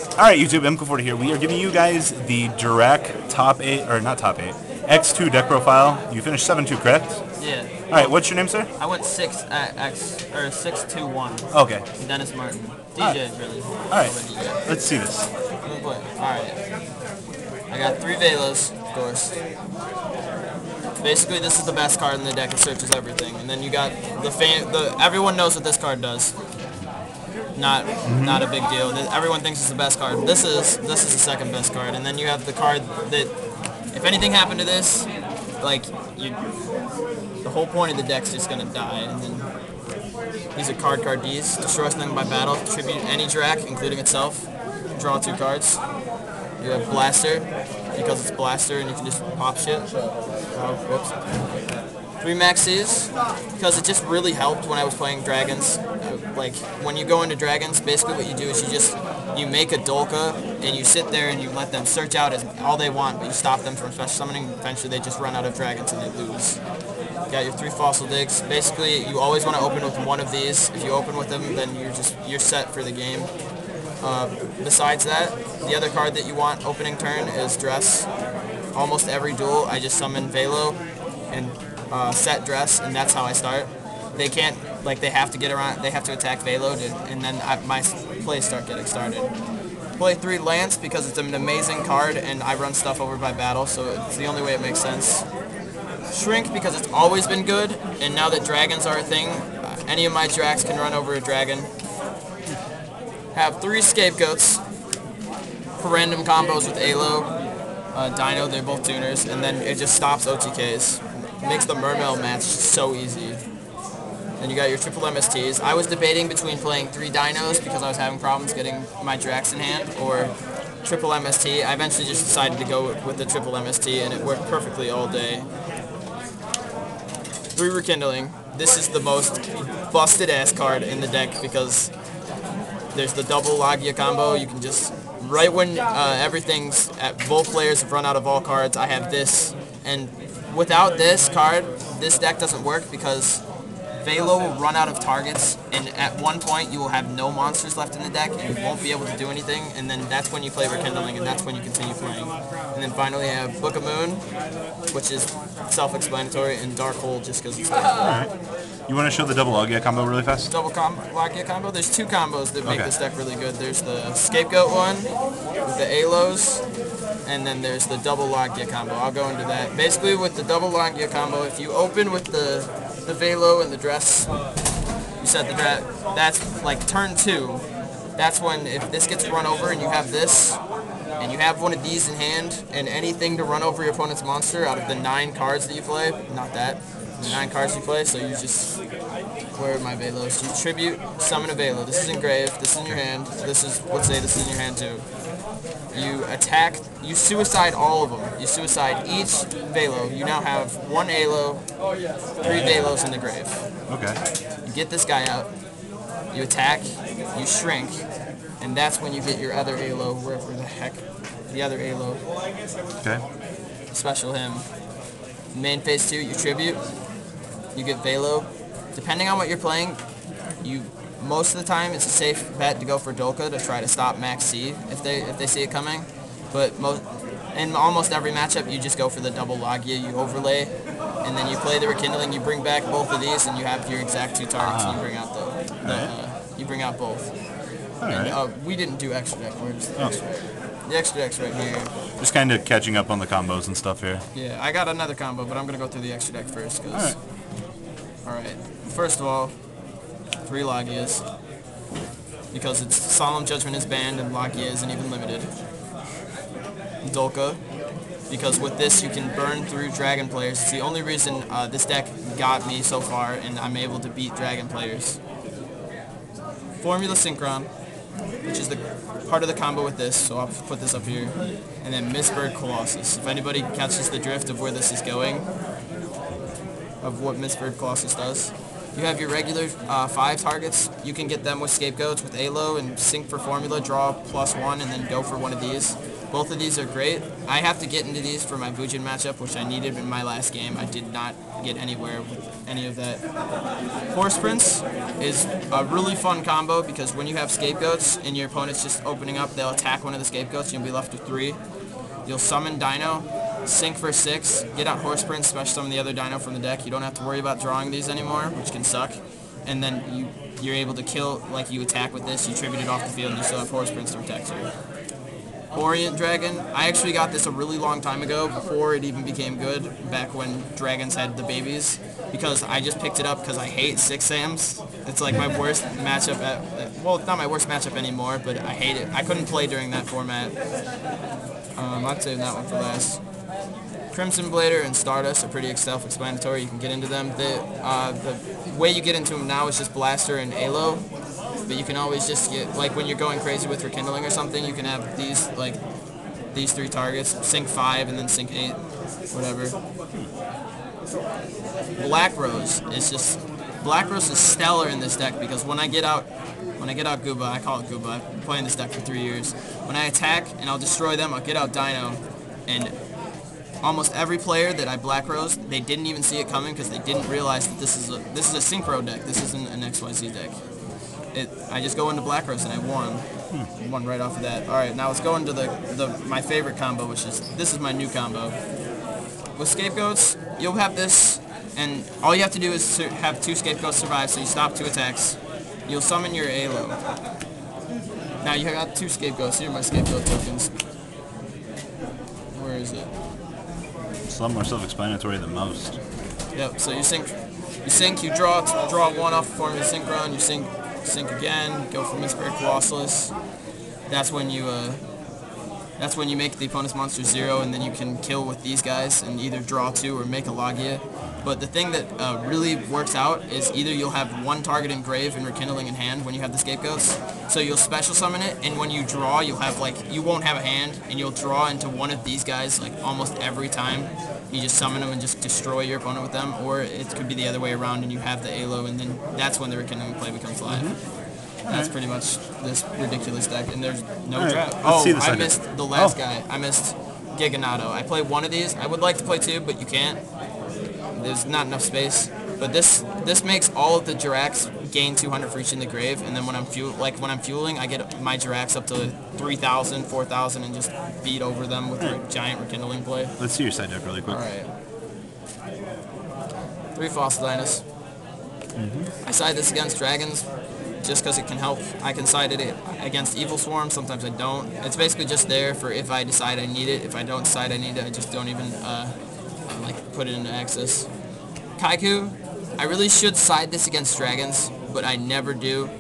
Alright, YouTube, MCO40 here. We are giving you guys the Dirac top 8, or not top 8, X2 deck profile. You finished 7-2, correct? Yeah. Alright, what's your name, sir? I went 6-2-1. Okay. Dennis Martin. DJ, really. Alright, let's see this. Alright. I got 3 Velos, of course. Basically, this is the best card in the deck. It searches everything. And then you got everyone knows what this card does. Not a big deal. Everyone thinks it's the best card. This is the second best card. And then you have the card that, if anything happened to this, like the whole point of the deck's just gonna die. And then these are card Ds. Destroy something by battle. Tribute any Dirac, including itself. Draw 2 cards. You have Blaster, because it's Blaster and you can just pop shit. Oh, whoops. 3 Maxes, because it just really helped when I was playing Dragons. Like, when you go into Dragons, basically what you do is you make a Dolka, and you sit there and you let them search out all they want, but you stop them from special summoning. Eventually they just run out of Dragons and they lose. You got your 3 Fossil Digs. Basically, you always want to open with one of these. If you open with them, then you're set for the game. Besides that, the other card that you want opening turn is Dress. Almost every duel, I just summon Velo and set Dress, and that's how I start. They can't, like, they have to get around, they have to attack Velo, and then my plays start getting started. Play 3 Lance because it's an amazing card, and I run stuff over by battle, so it's the only way it makes sense. Shrink because it's always been good, and now that dragons are a thing, any of my Dracs can run over a dragon. Have 3 Scapegoats for random combos with Alo, Dino, they're both tuners, and then it just stops OTKs. Makes the Mermail match so easy. Then you got your triple MSTs. I was debating between playing 3 Dinos because I was having problems getting my Drax in hand, or triple MST. I eventually just decided to go with the triple MST, and it worked perfectly all day. 3 Rekindling. This is the most busted ass card in the deck because there's the double Logia combo. You can just, right when everything's at, both players have run out of all cards, I have this, and without this card, this deck doesn't work because Velo will run out of targets, and at one point you will have no monsters left in the deck, and you won't be able to do anything, and then that's when you play Rekindling, and that's when you continue playing. And then finally I have Book of Moon, which is self-explanatory, and Dark Hole just because it's good. Alright. You want to show the double Logia combo really fast? Double Logia combo? There's 2 combos that make this deck really good. There's the Scapegoat one, with the Alos, and then there's the double Logia combo. I'll go into that. Basically with the double Logia combo, if you open with the Velo and the Dress, you set the Dress, that's like turn 2. That's when, if this gets run over and you have this, and you have one of these in hand, and anything to run over your opponent's monster out of the 9 cards that you play, not that, the 9 cards you play, so you just, where are my Velos? You tribute, summon a Velo. This is engraved, this is in your hand, this is, let's say this is in your hand too. You attack, you suicide all of them. You suicide each Velo. You now have 1 Alo, 3 Velos in the grave. Okay. You get this guy out, you attack, you shrink, and that's when you get your other Alo, wherever the heck, the other Alo. Okay. Special him. Main phase 2, you tribute, you get Velo. Depending on what you're playing, most of the time it's a safe bet to go for Dolka to try to stop Max C if they see it coming. But in almost every matchup you just go for the double Logia, you overlay, and then you play the Rekindling, you bring back both of these, and you have your exact 2 targets, and you bring out you bring out both. And, we didn't do extra deck, we're just the extra deck. The extra deck's right here. Just kind of catching up on the combos and stuff here. Yeah, I got another combo, but I'm going to go through the extra deck first. Alright. First of all, 3 Logias, because it's Solemn Judgment is banned and Logia isn't even limited. Dolka, because with this you can burn through dragon players. It's the only reason this deck got me so far, and I'm able to beat dragon players. Formula Synchron, which is the part of the combo with this, so I'll put this up here. And then Mistburg Colossus. If anybody catches the drift of where this is going, of what Mistburg Colossus does. You have your regular 5 targets. You can get them with Scapegoats, with Alo, and sync for Formula, draw +1, and then go for one of these. Both of these are great. I have to get into these for my Bujin matchup, which I needed in my last game. I did not get anywhere with any of that. Horse Prince is a really fun combo because when you have scapegoats and your opponent's just opening up, they'll attack one of the scapegoats, and you'll be left with 3. You'll summon Dino, sink for 6, get out Horse Prince, smash some of the other Dino from the deck. You don't have to worry about drawing these anymore, which can suck. And then you're able to kill, like you attack with this, you tribute it off the field, and you still have Horse Prince to protect you. Orient Dragon, I actually got this a really long time ago, before it even became good, back when dragons had the babies, because I just picked it up because I hate 6 Sams. It's like my worst matchup, well, it's not my worst matchup anymore, but I hate it. I couldn't play during that format. I'd save that one for last. Crimson Blader and Stardust are pretty self-explanatory. You can get into them. The way you get into them now is just Blaster and Alo. But you can always just get, like when you're going crazy with Rekindling or something, you can have these, like, these 3 targets, sink 5 and then sink 8, whatever. Black Rose is stellar in this deck because when I get out Gooba, I call it Gooba, I've been playing this deck for 3 years. When I attack and I'll destroy them, I'll get out Dino, and almost every player that I Black Rose, they didn't even see it coming because they didn't realize that this is a Synchro deck, this isn't an XYZ deck. I just go into Black Rose and I won. Won right off of that. Alright, now let's go into my favorite combo, which is, this is my new combo. With Scapegoats, you'll have this, and all you have to do is have 2 Scapegoats survive, so you stop 2 attacks. You'll summon your Alo. Now you got 2 Scapegoats. Here are my Scapegoat tokens. Where is it? It's a lot more self-explanatory than most. Yep, so you sink, you draw 1 off the Formula Synchron, you sink again, go for Misbear Colossus. That's when you make the opponent's monster 0, and then you can kill with these guys and either draw 2 or make a Logia. But the thing that really works out is either you'll have 1 target in grave and Rekindling in hand when you have the Scapegoats. So you'll special summon it, and when you draw, you'll have, like, you won't have a hand, and you'll draw into one of these guys, like, almost every time. You just summon them and just destroy your opponent with them, or it could be the other way around and you have the Alo, and then that's when the Rekindling play becomes live. That's pretty much this ridiculous deck, and there's no draft. Oh, I missed the last guy. I missed Giganado. I play 1 of these. I would like to play 2, but you can't. There's not enough space. But this makes all of the Jiracs gain 200 for each in the grave, and then when I'm fueling, I get my Jiracs up to 3,000, 4,000, and just beat over them with a giant Rekindling play. Let's see your side deck really quick. All right. 3 Fossil Dinos. I side this against dragons just because it can help. I can side it against Evil Swarm. Sometimes I don't. It's basically just there for if I decide I need it. If I don't decide I need it, I just don't even like put it into Axis. Kaiku. I really should side this against dragons, but I never do.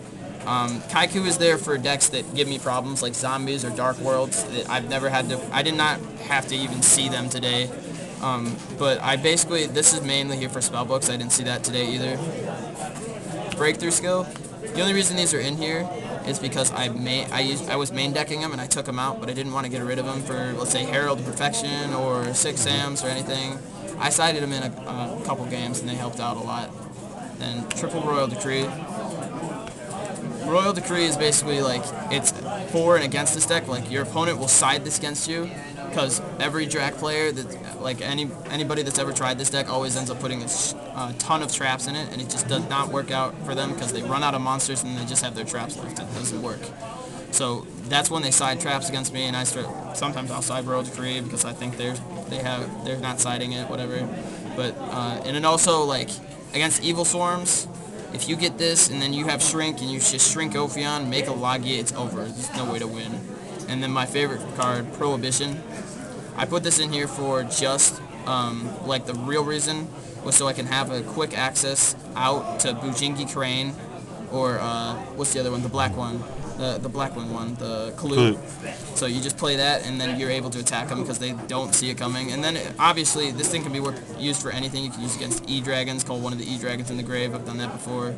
Kaiku is there for decks that give me problems like zombies or dark worlds that I did not have to even see them today. But this is mainly here for spellbooks. I didn't see that today either. Breakthrough skill. The only reason these are in here is because I was main decking them and I took them out, but I didn't want to get rid of them for, let's say, Herald of Perfection or 6 Sams or anything. I sided them in a couple games and they helped out a lot. Then Triple Royal Decree. Royal Decree is basically like, it's for and against this deck. Like, your opponent will side this against you, because every Drac player, anybody that's ever tried this deck always ends up putting a ton of traps in it, and it just does not work out for them because they run out of monsters and they just have their traps left. It doesn't work. So that's when they side traps against me, and sometimes I'll side Royal Decree because I think they're not siding it, whatever. But and then also, like, against Evil Swarms, if you get this and then you have Shrink and you just Shrink Ophion, make a Logia, it's over. There's no way to win. And then my favorite card, Prohibition. I put this in here for just, like, the real reason was so I can have a quick access out to Bujingi Crane, or, what's the other one, the black one. The black one, the Kalu. So you just play that, and then you're able to attack them because they don't see it coming. And then, obviously, this thing can be used for anything. You can use it against E-Dragons, call one of the E-Dragons in the grave. I've done that before.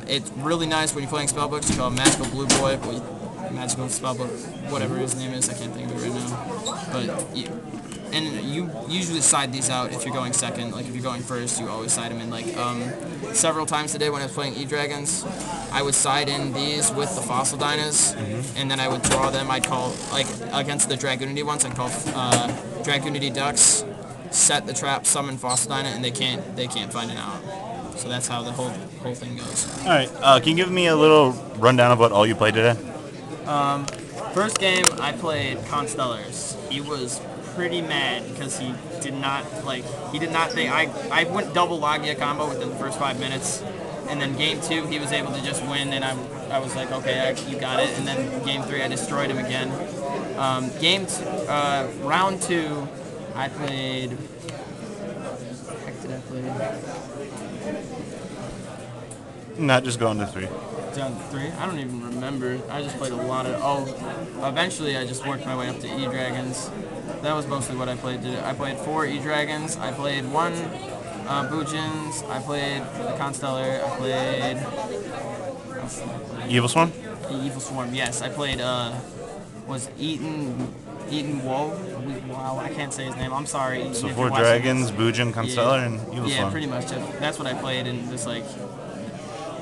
It's really nice when you're playing spellbooks. You call a Magical Blue Boy, but magical spell book, whatever his name is. I can't think of it right now. But and you usually side these out if you're going second. Like if you're going first, you always side them in. Like several times today when I was playing E-Dragons, I would side in these with the Fossil Dynas, and then I would draw them. I'd call, like against the Dragoonity ones, I'd call Dragoonity Ducks, set the trap, summon Fossil Dyna, and they can't find it out. So that's how the whole thing goes. All right. Can you give me a little rundown of what all you played today? First game I played Constellars. He was pretty mad because he did not think I went double Logia combo within the first 5 minutes, and then game 2 he was able to just win, and I was like, okay, you got it. And then game 3 I destroyed him again. Round 2 I played. What the heck did I play? Not just going to 3. Down to 3? I don't even remember. I just played a lot of. Eventually I just worked my way up to E-Dragons. That was mostly what I played today. I played 4 E-Dragons. I played 1 Boojins. I played the Constellar. I played. Evil Swarm? Evil Swarm, yes. I played. Was Eaton Woe? Wow, I can't say his name. I'm sorry. So 4 Dragons, Boojin, Constellar, and Evil Swarm. Yeah, pretty much. That's what I played, and just like.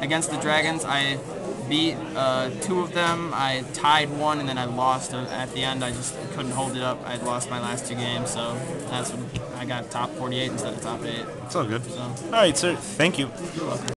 Against the Dragons, I beat 2 of them. I tied 1, and then I lost. At the end, I just couldn't hold it up. I had lost my last 2 games, so that's when I got top 48 instead of top 8. It's all good. So. All right, sir. Thank you. You're welcome.